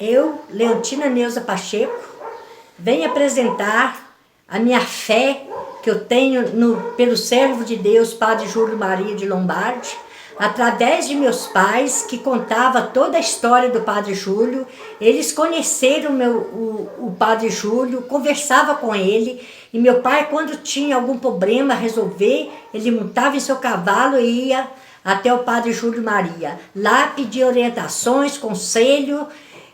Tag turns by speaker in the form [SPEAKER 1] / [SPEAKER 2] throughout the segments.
[SPEAKER 1] Eu, Leontina Neuza Pacheco, venho apresentar a minha fé que eu tenho pelo servo de Deus, Padre Júlio Maria de Lombardi, através de meus pais, que contava toda a história do Padre Júlio. Eles conheceram o Padre Júlio, conversava com ele, e meu pai, quando tinha algum problema a resolver, ele montava em seu cavalo e ia até o Padre Júlio Maria. Lá pedia orientações, conselho,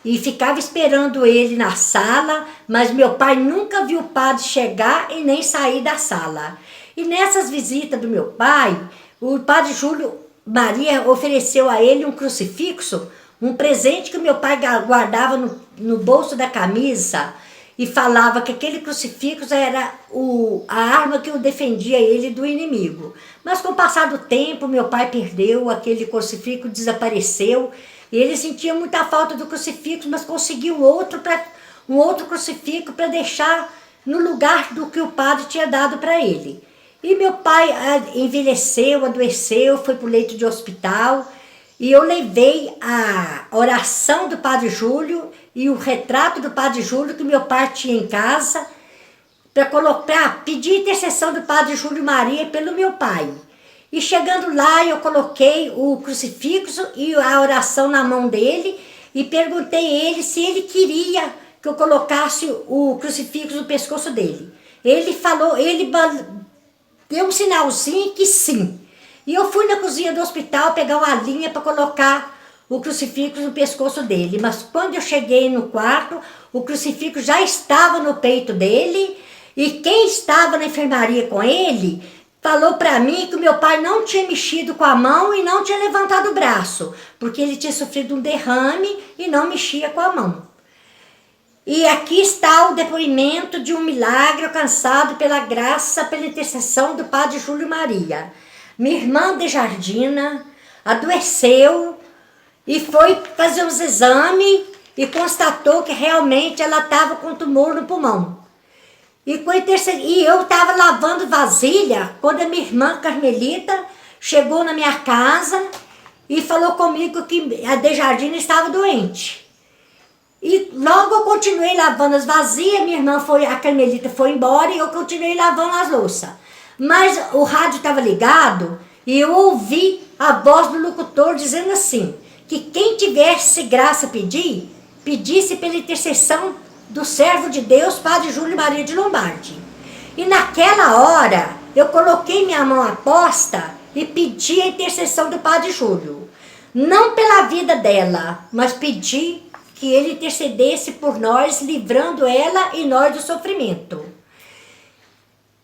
[SPEAKER 1] e ficava esperando ele na sala, mas meu pai nunca viu o padre chegar e nem sair da sala. E nessas visitas do meu pai, o Padre Júlio Maria ofereceu a ele um crucifixo, um presente que meu pai guardava no bolso da camisa, e falava que aquele crucifixo era a arma que o defendia ele do inimigo. Mas com o passar do tempo, meu pai perdeu, aquele crucifixo desapareceu, e ele sentia muita falta do crucifixo, mas conseguiu um outro crucifixo para deixar no lugar do que o padre tinha dado para ele. E meu pai envelheceu, adoeceu, foi para o leito de hospital, e eu levei a oração do Padre Júlio e o retrato do Padre Júlio que meu pai tinha em casa, para pedir intercessão do Padre Júlio Maria pelo meu pai. E chegando lá, eu coloquei o crucifixo e a oração na mão dele e perguntei a ele se ele queria que eu colocasse o crucifixo no pescoço dele. Ele falou, ele deu um sinalzinho que sim. E eu fui na cozinha do hospital pegar uma linha para colocar o crucifixo no pescoço dele. Mas quando eu cheguei no quarto, o crucifixo já estava no peito dele, e quem estava na enfermaria com ele falou para mim que o meu pai não tinha mexido com a mão e não tinha levantado o braço, porque ele tinha sofrido um derrame e não mexia com a mão. E aqui está o depoimento de um milagre alcançado pela graça, pela intercessão do Padre Júlio Maria. Minha irmã Dejardina adoeceu e foi fazer uns exames e constatou que realmente ela estava com tumor no pulmão. E eu estava lavando vasilha quando a minha irmã Carmelita chegou na minha casa e falou comigo que a Dejardina estava doente. E logo eu continuei lavando as vasilhas, a Carmelita foi embora e eu continuei lavando as louças. Mas o rádio estava ligado e eu ouvi a voz do locutor dizendo assim, que quem tivesse graça a pedisse pela intercessão do servo de Deus, Padre Júlio Maria de Lombardi. E naquela hora, eu coloquei minha mão à posta e pedi a intercessão do Padre Júlio. Não pela vida dela, mas pedi que ele intercedesse por nós, livrando ela e nós do sofrimento.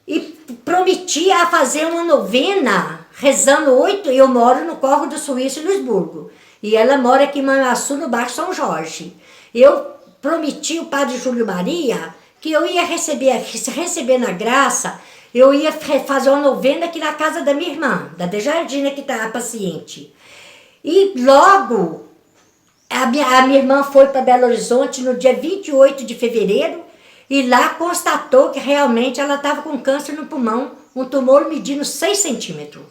[SPEAKER 1] E prometi a fazer uma novena, rezando 8, eu moro no Córrego do Suíço, em Luisburgo, e ela mora aqui em Manhuaçu, no bairro São Jorge. Eu prometi ao Padre Júlio Maria que eu ia receber na graça, eu ia fazer uma novena aqui na casa da minha irmã, da Dejardina, que está paciente. E logo, a minha irmã foi para Belo Horizonte no dia 28 de fevereiro, e lá constatou que realmente ela estava com câncer no pulmão, um tumor medindo 6 centímetros.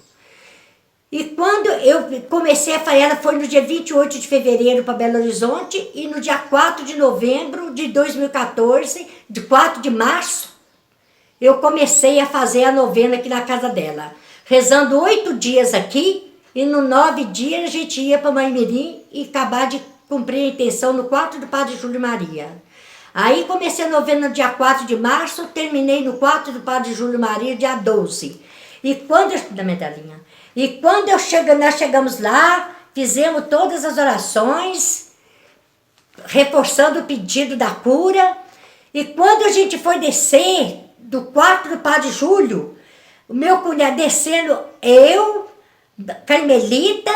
[SPEAKER 1] E quando eu comecei a fazer, ela foi no dia 28 de fevereiro para Belo Horizonte, e no dia 4 de novembro de 2014, de 4 de março, eu comecei a fazer a novena aqui na casa dela. Rezando 8 dias aqui, e no 9 dias a gente ia para Maimirim e acabar de cumprir a intenção no quarto do Padre Júlio Maria. Aí comecei a novena no dia 4 de março, terminei no quarto do Padre Júlio Maria dia 12. E quando nós chegamos lá, fizemos todas as orações, reforçando o pedido da cura. E quando a gente foi descer do quarto do Padre Júlio, o meu cunhado descendo, eu, Carmelita,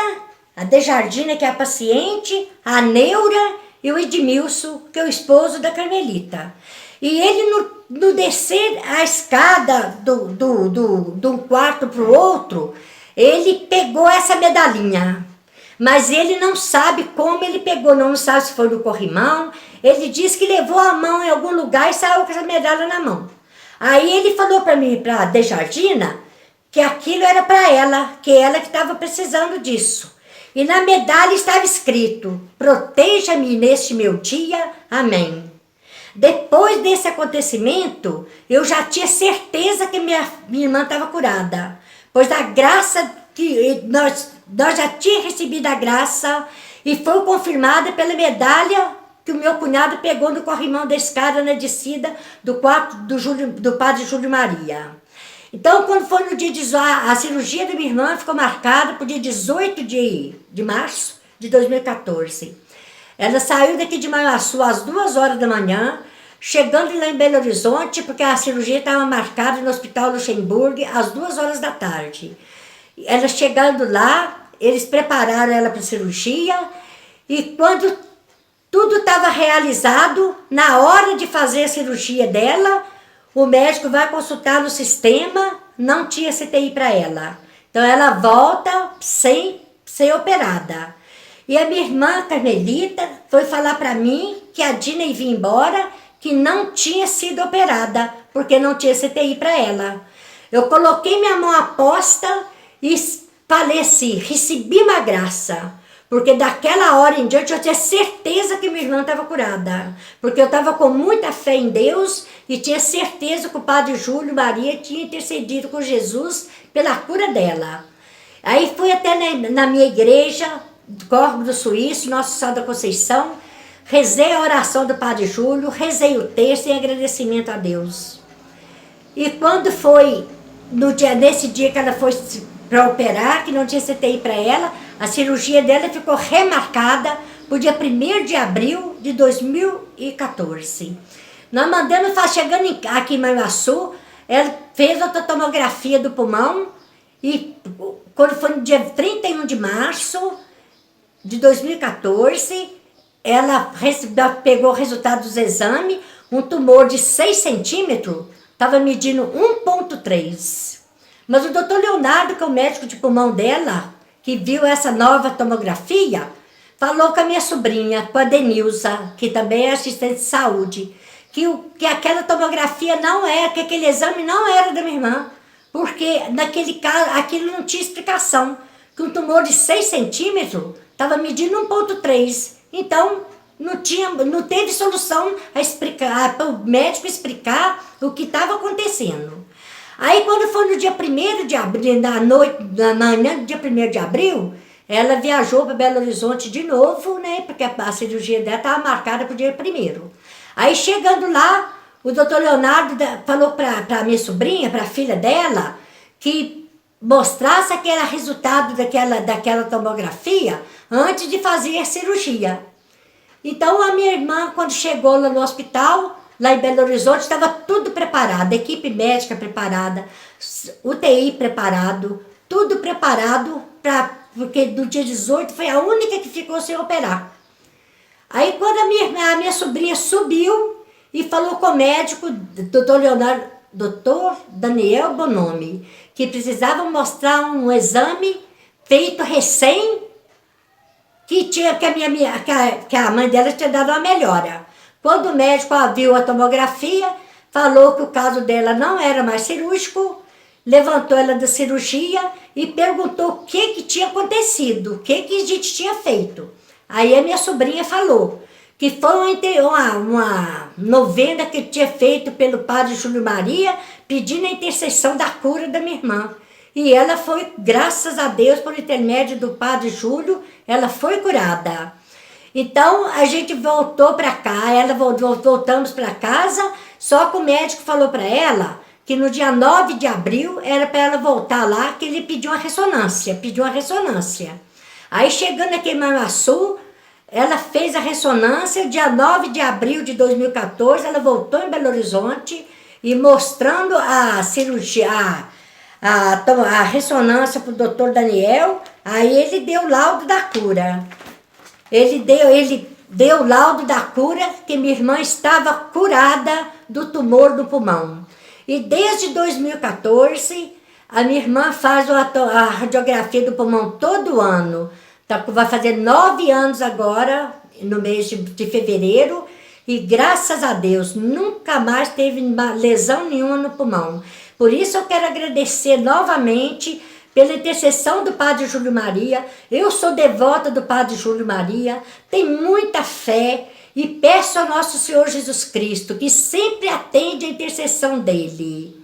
[SPEAKER 1] a Dejardina, que é a paciente, a Neura e o Edmilson, que é o esposo da Carmelita. E ele, no descer a escada de um quarto para o outro, ele pegou essa medalhinha. Mas ele não sabe como ele pegou, não sabe se foi no corrimão. Ele disse que levou a mão em algum lugar e saiu com essa medalha na mão. Aí ele falou para mim, para a Dejardina, que aquilo era para ela, que ela que estava precisando disso. e na medalha estava escrito: proteja-me neste meu dia, amém. Depois desse acontecimento, eu já tinha certeza que minha irmã estava curada, pois a graça que nós já tínhamos recebido a graça e foi confirmada pela medalha que o meu cunhado pegou no corrimão da escada na descida do quarto do padre Júlio Maria. Então, quando foi no dia a cirurgia da minha irmã ficou marcada para o dia 18 de março de 2014. Ela saiu daqui de Manhuaçu às 2 horas da manhã, chegando lá em Belo Horizonte, porque a cirurgia estava marcada no Hospital Luxemburgo às 2 horas da tarde. Ela chegando lá, eles prepararam ela para a cirurgia, e quando tudo estava realizado, na hora de fazer a cirurgia dela, o médico vai consultar no sistema, não tinha CTI para ela. Então ela volta sem ser operada. E a minha irmã Carmelita foi falar para mim que a Dina ia vir embora, que não tinha sido operada, porque não tinha CTI para ela. Eu coloquei minha mão à posta e falei assim: recebi uma graça. Porque daquela hora em diante eu tinha certeza que minha irmã estava curada. Porque eu estava com muita fé em Deus e tinha certeza que o padre Júlio Maria tinha intercedido com Jesus pela cura dela. Aí fui até na minha igreja, Córrego do Suíço, Nossa Senhora da Conceição, rezei a oração do padre Júlio, rezei o texto em agradecimento a Deus. E quando foi nesse dia que ela foi para operar, que não tinha CTI para ela, a cirurgia dela ficou remarcada para o dia 1º de abril de 2014. Nós mandamos, chegando aqui em Manhuaçu, ela fez outra tomografia do pulmão e quando foi no dia 31 de março de 2014, ela pegou o resultado dos exames, um tumor de 6 centímetros, estava medindo 1,3. Mas o doutor Leonardo, que é o médico de pulmão dela, que viu essa nova tomografia, falou com a minha sobrinha, com a Denilza, que também é assistente de saúde, que aquela tomografia não era, que aquele exame não era da minha irmã, porque naquele caso, aquilo não tinha explicação, que um tumor de 6 centímetros estava medindo 1,3. Então, não teve solução para o médico explicar o que estava acontecendo. Aí, quando foi no dia 1º de abril, na manhã do dia 1º de abril, ela viajou para Belo Horizonte de novo, né? Porque a cirurgia dela estava marcada para o dia 1º. Aí, chegando lá, o doutor Leonardo falou para a minha sobrinha, para a filha dela, que mostrasse que era resultado daquela tomografia antes de fazer a cirurgia. Então, a minha irmã, quando chegou lá no hospital, lá em Belo Horizonte, estava tudo preparado, equipe médica preparada, UTI preparado, tudo preparado, porque no dia 18 foi a única que ficou sem operar. Aí quando a minha sobrinha subiu e falou com o médico, doutor Daniel Bonomi, que precisava mostrar um exame feito recém, que a mãe dela tinha dado uma melhora. Quando o médico viu a tomografia, falou que o caso dela não era mais cirúrgico, levantou ela da cirurgia e perguntou o que tinha acontecido, o que a gente tinha feito. Aí a minha sobrinha falou que foi uma novena que tinha feito pelo padre Júlio Maria, pedindo a intercessão da cura da minha irmã. E ela foi, graças a Deus, por intermédio do padre Júlio, ela foi curada. Então, a gente voltou para cá, voltamos para casa, só que o médico falou para ela que no dia 9 de abril era para ela voltar lá, que ele pediu uma ressonância. Aí, chegando aqui em Manhuaçu, ela fez a ressonância, dia 9 de abril de 2014, ela voltou em Belo Horizonte e mostrando a cirurgia, a ressonância para o doutor Daniel, aí ele deu o laudo da cura. Ele deu o laudo da cura, que minha irmã estava curada do tumor do pulmão. E desde 2014, a minha irmã faz a radiografia do pulmão todo ano. Vai fazer 9 anos agora, no mês de fevereiro, e graças a Deus, nunca mais teve lesão nenhuma no pulmão. Por isso eu quero agradecer novamente pela intercessão do Padre Júlio Maria. Eu sou devota do Padre Júlio Maria, tenho muita fé e peço ao nosso Senhor Jesus Cristo, que sempre atende a intercessão dele,